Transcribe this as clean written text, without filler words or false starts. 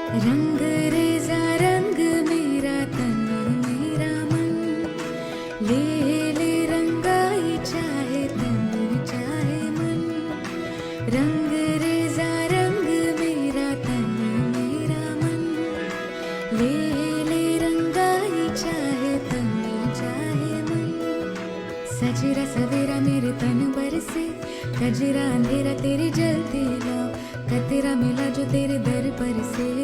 रंग रेजा रंग मेरा तन मेरा मन, ले ले रंगाई चाहे तन चाहे मन। रंग रेजा रंग मेरा तन मेरा मन, ले ले रंगाई चाहे तन चाहे मन। सजरा सवेरा मेरे तन बरसे, कजरा अंधेरा तेरी जलती लाओ, कतरा मिला जो तेरे दर पर से।